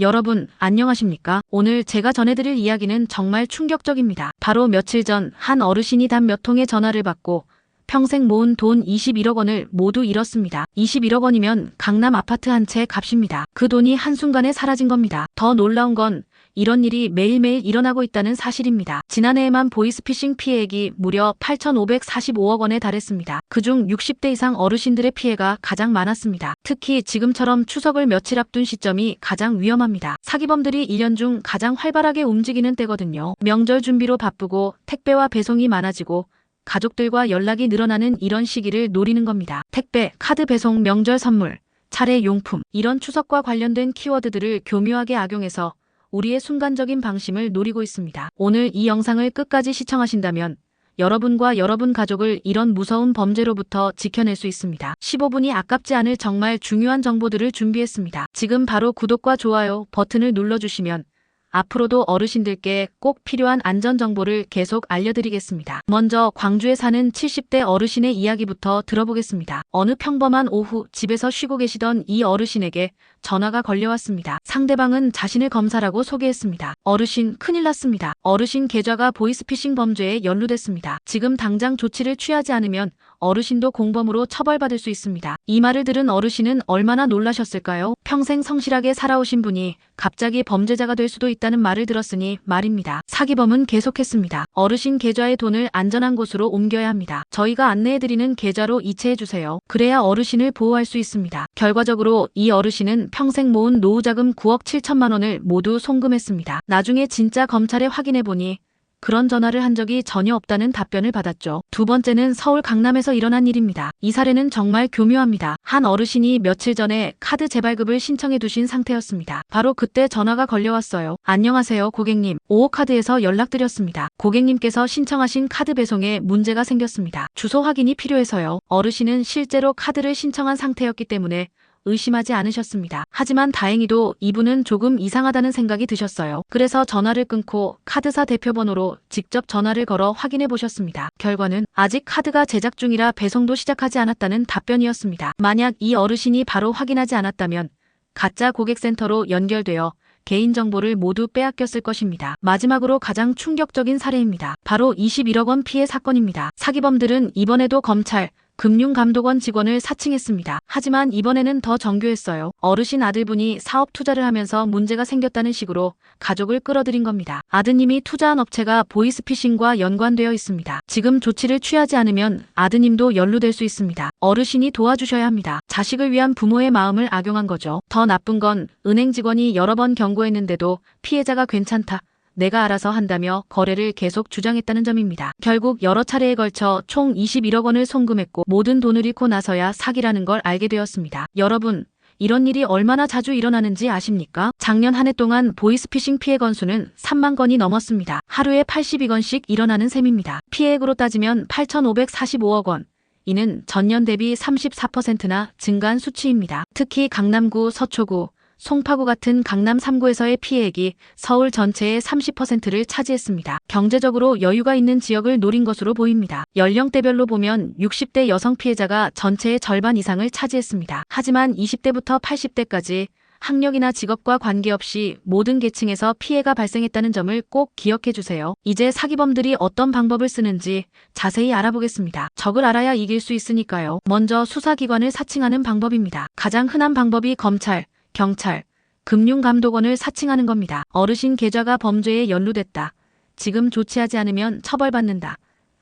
여러분, 안녕하십니까? 오늘 제가 전해드릴 이야기는 정말 충격적입니다. 바로 며칠 전 한 어르신이 단 몇 통의 전화를 받고 평생 모은 돈 21억 원을 모두 잃었습니다. 21억 원이면 강남 아파트 한 채 값입니다. 그 돈이 한순간에 사라진 겁니다. 더 놀라운 건 이런 일이 매일매일 일어나고 있다는 사실입니다. 지난해에만 보이스피싱 피해액이 무려 8,545억 원에 달했습니다. 그중 60대 이상 어르신들의 피해가 가장 많았습니다. 특히 지금처럼 추석을 며칠 앞둔 시점이 가장 위험합니다. 사기범들이 1년 중 가장 활발하게 움직이는 때거든요. 명절 준비로 바쁘고 택배와 배송이 많아지고 가족들과 연락이 늘어나는 이런 시기를 노리는 겁니다. 택배, 카드 배송, 명절 선물, 차례 용품, 이런 추석과 관련된 키워드들을 교묘하게 악용해서 우리의 순간적인 방심을 노리고 있습니다. 오늘 이 영상을 끝까지 시청하신다면 여러분과 여러분 가족을 이런 무서운 범죄로부터 지켜낼 수 있습니다. 15분이 아깝지 않을 정말 중요한 정보들을 준비했습니다. 지금 바로 구독과 좋아요 버튼을 눌러주시면 앞으로도 어르신들께 꼭 필요한 안전정보를 계속 알려드리겠습니다. 먼저 광주에 사는 70대 어르신의 이야기부터 들어보겠습니다. 어느 평범한 오후 집에서 쉬고 계시던 이 어르신에게 전화가 걸려왔습니다. 상대방은 자신을 검사라고 소개했습니다. 어르신, 큰일 났습니다. 어르신 계좌가 보이스피싱 범죄에 연루됐습니다. 지금 당장 조치를 취하지 않으면 어르신도 공범으로 처벌받을 수 있습니다. 이 말을 들은 어르신은 얼마나 놀라셨을까요? 평생 성실하게 살아오신 분이 갑자기 범죄자가 될 수도 있다는 말을 들었으니 말입니다. 사기범은 계속했습니다. 어르신 계좌의 돈을 안전한 곳으로 옮겨야 합니다. 저희가 안내해드리는 계좌로 이체해주세요. 그래야 어르신을 보호할 수 있습니다. 결과적으로 이 어르신은 평생 모은 노후자금 9억 7천만 원을 모두 송금했습니다. 나중에 진짜 검찰에 확인해보니 그런 전화를 한 적이 전혀 없다는 답변을 받았죠. 두 번째는 서울 강남에서 일어난 일입니다. 이 사례는 정말 교묘합니다. 한 어르신이 며칠 전에 카드 재발급을 신청해 두신 상태였습니다. 바로 그때 전화가 걸려왔어요. 안녕하세요, 고객님. 5호 카드에서 연락드렸습니다. 고객님께서 신청하신 카드 배송에 문제가 생겼습니다. 주소 확인이 필요해서요. 어르신은 실제로 카드를 신청한 상태였기 때문에 의심하지 않으셨습니다. 하지만 다행히도 이분은 조금 이상하다는 생각이 드셨어요. 그래서 전화를 끊고 카드사 대표번호로 직접 전화를 걸어 확인해 보셨습니다. 결과는 아직 카드가 제작 중이라 배송도 시작하지 않았다는 답변이었습니다. 만약 이 어르신이 바로 확인하지 않았다면 가짜 고객센터로 연결되어 개인정보를 모두 빼앗겼을 것입니다. 마지막으로 가장 충격적인 사례입니다. 바로 21억 원 피해 사건입니다. 사기범들은 이번에도 검찰, 금융감독원 직원을 사칭했습니다. 하지만 이번에는 더 정교했어요. 어르신 아들분이 사업 투자를 하면서 문제가 생겼다는 식으로 가족을 끌어들인 겁니다. 아드님이 투자한 업체가 보이스피싱과 연관되어 있습니다. 지금 조치를 취하지 않으면 아드님도 연루될 수 있습니다. 어르신이 도와주셔야 합니다. 자식을 위한 부모의 마음을 악용한 거죠. 더 나쁜 건 은행 직원이 여러 번 경고했는데도 피해자가 괜찮다, 내가 알아서 한다며 거래를 계속 주장했다는 점입니다. 결국 여러 차례에 걸쳐 총 21억 원을 송금했고 모든 돈을 잃고 나서야 사기라는 걸 알게 되었습니다. 여러분, 이런 일이 얼마나 자주 일어나는지 아십니까? 작년 한 해 동안 보이스피싱 피해 건수는 3만 건이 넘었습니다. 하루에 82건씩 일어나는 셈입니다. 피해액으로 따지면 8,545억 원. 이는 전년 대비 34%나 증가한 수치입니다. 특히 강남구, 서초구, 송파구 같은 강남 3구에서의 피해액이 서울 전체의 30%를 차지했습니다. 경제적으로 여유가 있는 지역을 노린 것으로 보입니다. 연령대별로 보면 60대 여성 피해자가 전체의 절반 이상을 차지했습니다. 하지만 20대부터 80대까지 학력이나 직업과 관계없이 모든 계층에서 피해가 발생했다는 점을 꼭 기억해 주세요. 이제 사기범들이 어떤 방법을 쓰는지 자세히 알아보겠습니다. 적을 알아야 이길 수 있으니까요. 먼저 수사기관을 사칭하는 방법입니다. 가장 흔한 방법이 검찰, 경찰, 금융감독원을 사칭하는 겁니다. 어르신 계좌가 범죄에 연루됐다. 지금 조치하지 않으면 처벌받는다.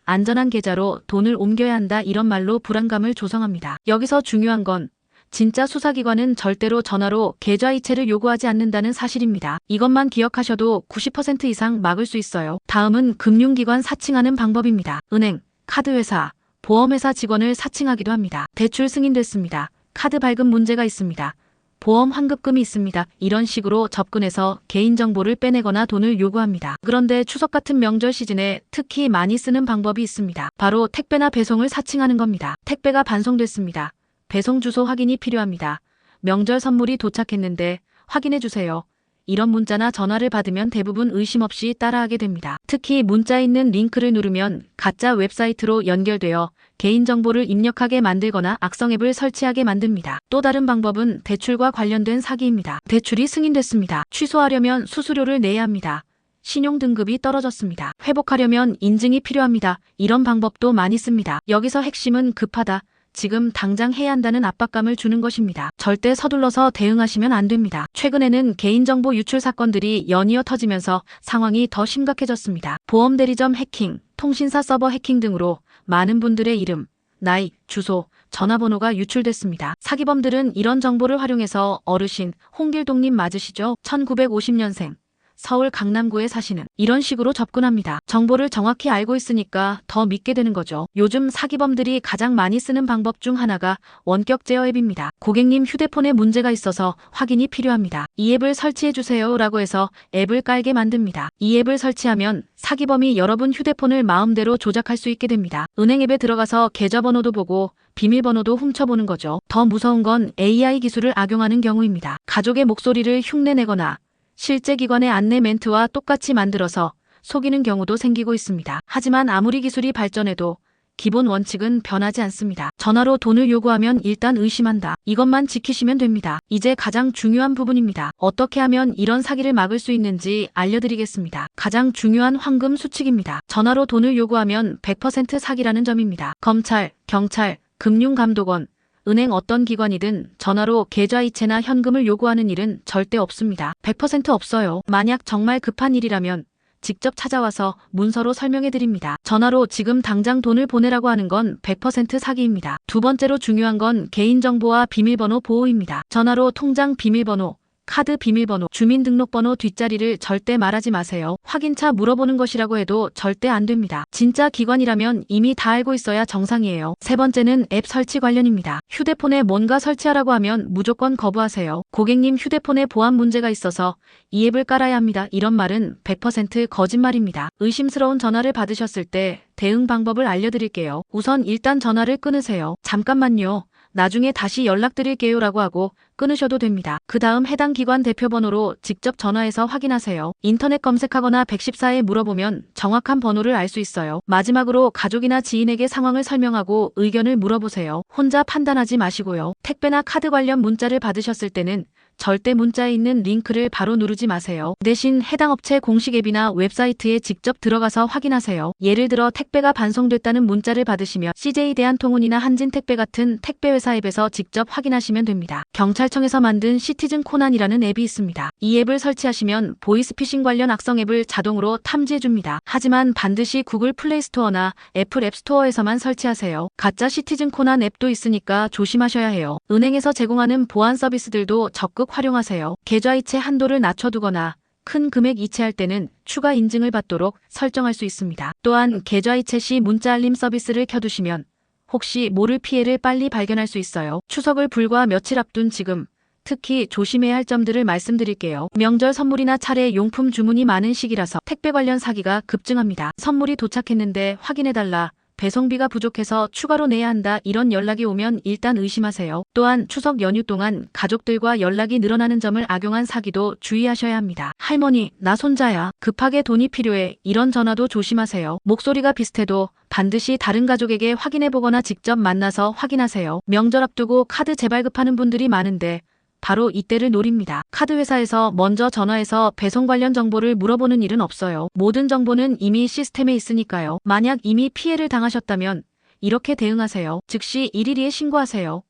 안전한 계좌로 돈을 옮겨야 한다. 이런 말로 불안감을 조성합니다. 여기서 중요한 건 진짜 수사기관은 절대로 전화로 계좌 이체를 요구하지 않는다는 사실입니다. 이것만 기억하셔도 90% 이상 막을 수 있어요. 다음은 금융기관 사칭하는 방법입니다. 은행, 카드회사, 보험회사 직원을 사칭하기도 합니다. 대출 승인됐습니다. 카드 발급 문제가 있습니다. 보험 환급금이 있습니다. 이런 식으로 접근해서 개인정보를 빼내거나 돈을 요구합니다. 그런데 추석 같은 명절 시즌에 특히 많이 쓰는 방법이 있습니다. 바로 택배나 배송을 사칭하는 겁니다. 택배가 반송됐습니다. 배송 주소 확인이 필요합니다. 명절 선물이 도착했는데 확인해 주세요. 이런 문자나 전화를 받으면 대부분 의심 없이 따라하게 됩니다. 특히 문자에 있는 링크를 누르면 가짜 웹사이트로 연결되어 개인정보를 입력하게 만들거나 악성 앱을 설치하게 만듭니다. 또 다른 방법은 대출과 관련된 사기입니다. 대출이 승인됐습니다. 취소하려면 수수료를 내야 합니다. 신용등급이 떨어졌습니다. 회복하려면 인증이 필요합니다. 이런 방법도 많이 씁니다. 여기서 핵심은 급하다. 지금 당장 해야 한다는 압박감을 주는 것입니다. 절대 서둘러서 대응하시면 안 됩니다. 최근에는 개인정보 유출 사건들이 연이어 터지면서 상황이 더 심각해졌습니다. 보험대리점 해킹, 통신사 서버 해킹 등으로 많은 분들의 이름, 나이, 주소, 전화번호가 유출됐습니다. 사기범들은 이런 정보를 활용해서 어르신, 홍길동님 맞으시죠? 1950년생. 서울 강남구에 사시는 이런 식으로 접근합니다. 정보를 정확히 알고 있으니까 더 믿게 되는 거죠. 요즘 사기범들이 가장 많이 쓰는 방법 중 하나가 원격 제어 앱입니다. 고객님 휴대폰에 문제가 있어서 확인이 필요합니다. 이 앱을 설치해주세요 라고 해서 앱을 깔게 만듭니다. 이 앱을 설치하면 사기범이 여러분 휴대폰을 마음대로 조작할 수 있게 됩니다. 은행 앱에 들어가서 계좌번호도 보고 비밀번호도 훔쳐보는 거죠. 더 무서운 건 AI 기술을 악용하는 경우입니다. 가족의 목소리를 흉내내거나 실제 기관의 안내 멘트와 똑같이 만들어서 속이는 경우도 생기고 있습니다. 하지만 아무리 기술이 발전해도 기본 원칙은 변하지 않습니다. 전화로 돈을 요구하면 일단 의심한다. 이것만 지키시면 됩니다. 이제 가장 중요한 부분입니다. 어떻게 하면 이런 사기를 막을 수 있는지 알려드리겠습니다. 가장 중요한 황금 수칙입니다. 전화로 돈을 요구하면 100% 사기라는 점입니다. 검찰, 경찰, 금융감독원, 은행 어떤 기관이든 전화로 계좌이체나 현금을 요구하는 일은 절대 없습니다. 100% 없어요. 만약 정말 급한 일이라면 직접 찾아와서 문서로 설명해 드립니다. 전화로 지금 당장 돈을 보내라고 하는 건 100% 사기입니다. 두 번째로 중요한 건 개인정보와 비밀번호 보호입니다. 전화로 통장 비밀번호, 카드 비밀번호, 주민등록번호 뒷자리를 절대 말하지 마세요. 확인차 물어보는 것이라고 해도 절대 안 됩니다. 진짜 기관이라면 이미 다 알고 있어야 정상이에요. 세 번째는 앱 설치 관련입니다. 휴대폰에 뭔가 설치하라고 하면 무조건 거부하세요. 고객님 휴대폰에 보안 문제가 있어서 이 앱을 깔아야 합니다. 이런 말은 100% 거짓말입니다. 의심스러운 전화를 받으셨을 때 대응 방법을 알려드릴게요. 우선 일단 전화를 끊으세요. 잠깐만요. 나중에 다시 연락드릴게요 라고 하고 끊으셔도 됩니다. 그 다음 해당 기관 대표번호로 직접 전화해서 확인하세요. 인터넷 검색하거나 114에 물어보면 정확한 번호를 알 수 있어요. 마지막으로 가족이나 지인에게 상황을 설명하고 의견을 물어보세요. 혼자 판단하지 마시고요. 택배나 카드 관련 문자를 받으셨을 때는 절대 문자에 있는 링크를 바로 누르지 마세요. 대신 해당 업체 공식 앱이나 웹사이트에 직접 들어가서 확인하세요. 예를 들어 택배가 반송됐다는 문자를 받으시면 CJ 대한통운이나 한진택배 같은 택배회사 앱에서 직접 확인하시면 됩니다. 경찰청에서 만든 시티즌 코난이라는 앱이 있습니다. 이 앱을 설치하시면 보이스피싱 관련 악성 앱을 자동으로 탐지해줍니다. 하지만 반드시 구글 플레이스토어나 애플 앱스토어에서만 설치하세요. 가짜 시티즌 코난 앱도 있으니까 조심하셔야 해요. 은행에서 제공하는 보안 서비스들도 적극 활용하세요. 계좌이체 한도를 낮춰두거나 큰 금액 이체할 때는 추가 인증을 받도록 설정할 수 있습니다. 또한 계좌이체 시 문자 알림 서비스를 켜두시면 혹시 모를 피해를 빨리 발견할 수 있어요. 추석을 불과 며칠 앞둔 지금 특히 조심해야 할 점들을 말씀드릴게요. 명절 선물이나 차례 용품 주문이 많은 시기라서 택배 관련 사기가 급증합니다. 선물이 도착했는데 확인해달라. 배송비가 부족해서 추가로 내야 한다. 이런 연락이 오면 일단 의심하세요. 또한 추석 연휴 동안 가족들과 연락이 늘어나는 점을 악용한 사기도 주의하셔야 합니다. 할머니, 나 손자야. 급하게 돈이 필요해. 이런 전화도 조심하세요. 목소리가 비슷해도 반드시 다른 가족에게 확인해보거나 직접 만나서 확인하세요. 명절 앞두고 카드 재발급하는 분들이 많은데 바로 이때를 노립니다. 카드 회사에서 먼저 전화해서 배송 관련 정보를 물어보는 일은 없어요. 모든 정보는 이미 시스템에 있으니까요. 만약 이미 피해를 당하셨다면 이렇게 대응하세요. 즉시 112에 신고하세요.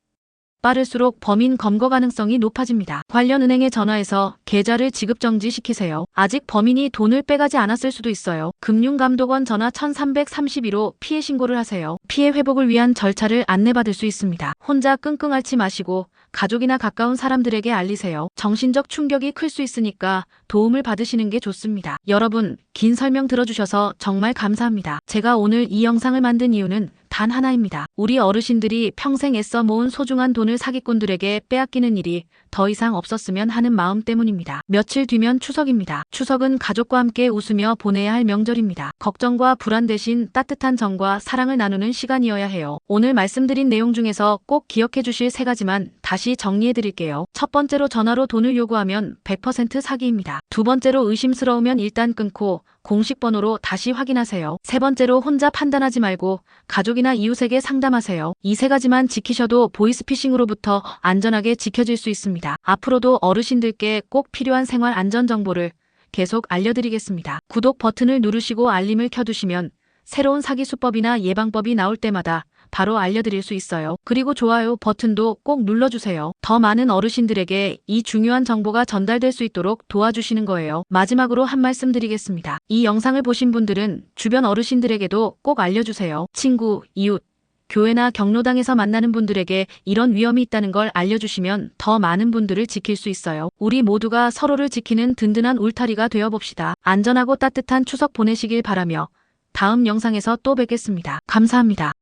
빠를수록 범인 검거 가능성이 높아집니다. 관련 은행에 전화해서 계좌를 지급 정지시키세요. 아직 범인이 돈을 빼가지 않았을 수도 있어요. 금융감독원 전화 1332로 피해 신고를 하세요. 피해 회복을 위한 절차를 안내받을 수 있습니다. 혼자 끙끙 앓지 마시고 가족이나 가까운 사람들에게 알리세요. 정신적 충격이 클 수 있으니까 도움을 받으시는 게 좋습니다. 여러분, 긴 설명 들어주셔서 정말 감사합니다. 제가 오늘 이 영상을 만든 이유는 단 하나입니다. 우리 어르신들이 평생 애써 모은 소중한 돈을 사기꾼들에게 빼앗기는 일이 더 이상 없었으면 하는 마음 때문입니다. 며칠 뒤면 추석입니다. 추석은 가족과 함께 웃으며 보내야 할 명절입니다. 걱정과 불안 대신 따뜻한 정과 사랑을 나누는 시간이어야 해요. 오늘 말씀드린 내용 중에서 꼭 기억해 주실 3가지만 다시 정리해 드릴게요. 첫 번째로 전화로 돈을 요구하면 100% 사기입니다. 두 번째로 의심스러우면 일단 끊고 공식 번호로 다시 확인하세요. 세 번째로 혼자 판단하지 말고 가족이나 이웃에게 상담하세요. 이 3가지만 지키셔도 보이스피싱으로부터 안전하게 지켜질 수 있습니다. 앞으로도 어르신들께 꼭 필요한 생활 안전 정보를 계속 알려드리겠습니다. 구독 버튼을 누르시고 알림을 켜두시면 새로운 사기 수법이나 예방법이 나올 때마다 바로 알려드릴 수 있어요. 그리고 좋아요 버튼도 꼭 눌러주세요. 더 많은 어르신들에게 이 중요한 정보가 전달될 수 있도록 도와주시는 거예요. 마지막으로 한 말씀 드리겠습니다. 이 영상을 보신 분들은 주변 어르신들에게도 꼭 알려주세요. 친구, 이웃, 교회나 경로당에서 만나는 분들에게 이런 위험이 있다는 걸 알려주시면 더 많은 분들을 지킬 수 있어요. 우리 모두가 서로를 지키는 든든한 울타리가 되어봅시다. 안전하고 따뜻한 추석 보내시길 바라며 다음 영상에서 또 뵙겠습니다. 감사합니다.